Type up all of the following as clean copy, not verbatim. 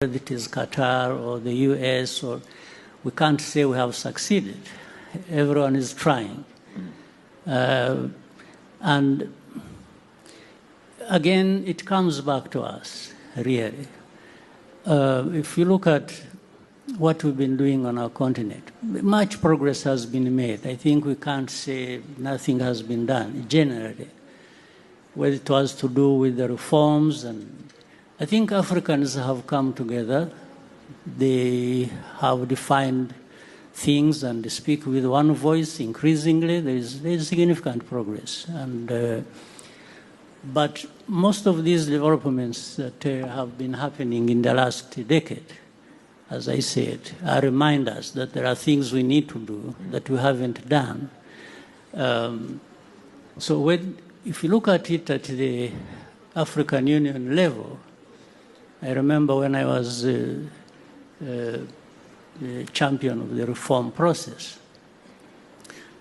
whether it is Qatar or the US, or we can't say we have succeeded. Everyone is trying. And again, it comes back to us, really. If you look at what we've been doing on our continent, much progress has been made. I think we can't say nothing has been done, generally. Whether it was to do with the reforms, and I think Africans have come together. They have defined things and speak with one voice increasingly. There is significant progress. But most of these developments that have been happening in the last decade, as I said, are reminders that there are things we need to do that we haven't done. So if you look at it at the African Union level, I remember when I was the champion of the reform process,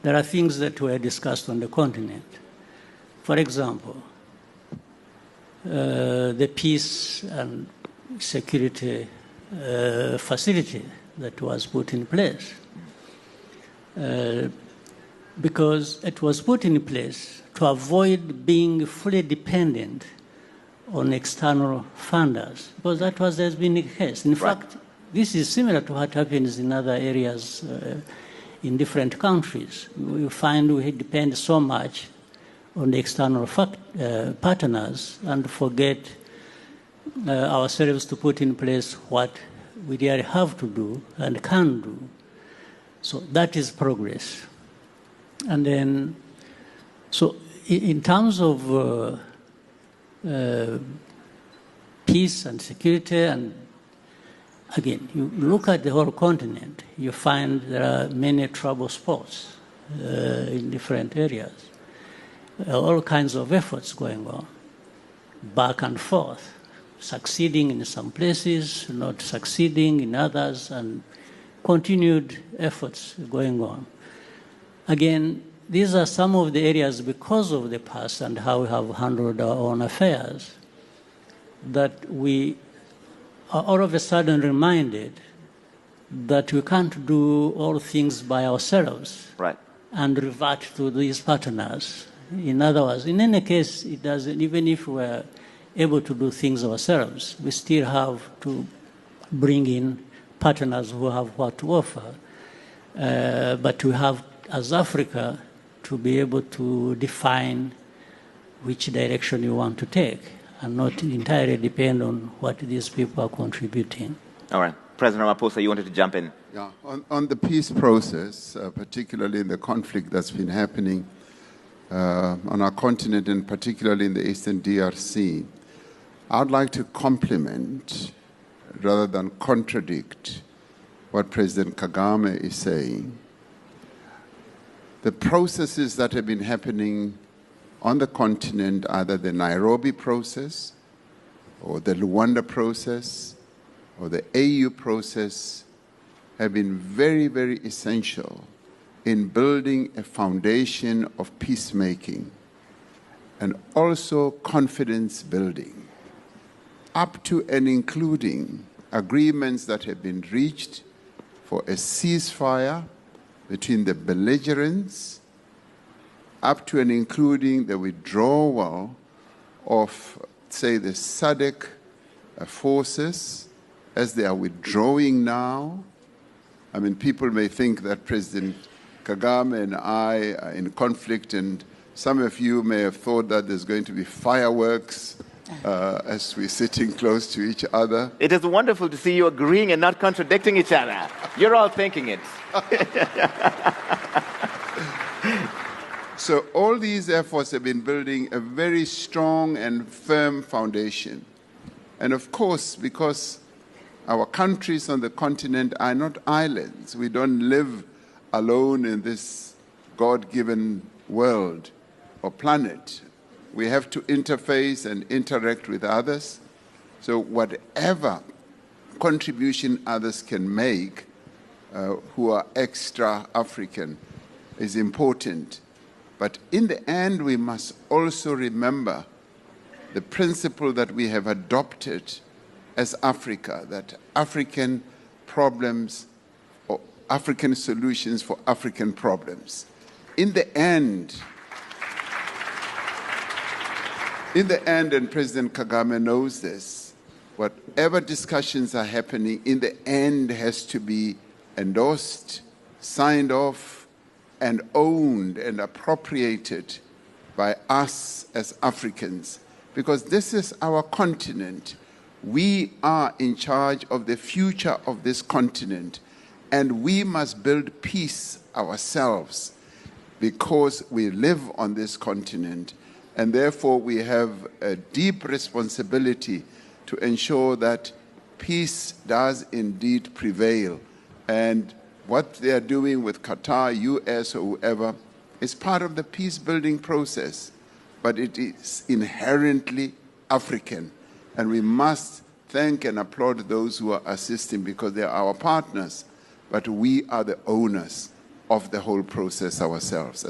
there are things that were discussed on the continent. For example, the peace and security facility that was put in place. Because it was put in place to avoid being fully dependent on external funders, because that has been the case. In fact, this is similar to what happens in other areas in different countries. We find we depend so much on the external partners and forget ourselves to put in place what we really have to do and can do. So that is progress. And then, so in terms of peace and security, and again, you look at the whole continent, you find there are many trouble spots in different areas. All kinds of efforts going on, back and forth, succeeding in some places, not succeeding in others, and continued efforts going on. Again, these are some of the areas, because of the past and how we have handled our own affairs, that we are all of a sudden reminded that we can't do all things by ourselves, right, and revert to these partners. In other words, in any case, it doesn't, even if we're able to do things ourselves, we still have to bring in partners who have what to offer. But we have, as Africa, to be able to define which direction you want to take and not entirely depend on what these people are contributing. All right. President Ramaphosa, you wanted to jump in. Yeah, on the peace process, particularly in the conflict that's been happening on our continent and particularly in the Eastern DRC, I'd like to compliment rather than contradict what President Kagame is saying. The processes that have been happening on the continent, either the Nairobi process or the Luanda process or the AU process, have been very, very essential in building a foundation of peacemaking and also confidence building, up to and including agreements that have been reached for a ceasefire between the belligerents, up to and including the withdrawal of, say, the SADC forces as they are withdrawing now. I mean, people may think that President Kagame and I are in conflict, and some of you may have thought that there's going to be fireworks as we're sitting close to each other. It is wonderful to see you agreeing and not contradicting each other. You're all thinking it. So all these efforts have been building a very strong and firm foundation. And of course, because our countries on the continent are not islands, we don't live alone in this God-given world or planet. We have to interface and interact with others. So whatever contribution others can make who are extra-African is important. But in the end, we must also remember the principle that we have adopted as Africa, that African problems or African solutions for African problems. In the end, and President Kagame knows this, whatever discussions are happening, in the end has to be endorsed, signed off, and owned and appropriated by us as Africans, because this is our continent. We are in charge of the future of this continent, and we must build peace ourselves because we live on this continent, and therefore we have a deep responsibility to ensure that peace does indeed prevail. And what they are doing with Qatar, US, or whoever is part of the peace-building process, but it is inherently African. And we must thank and applaud those who are assisting because they are our partners, but we are the owners of the whole process ourselves.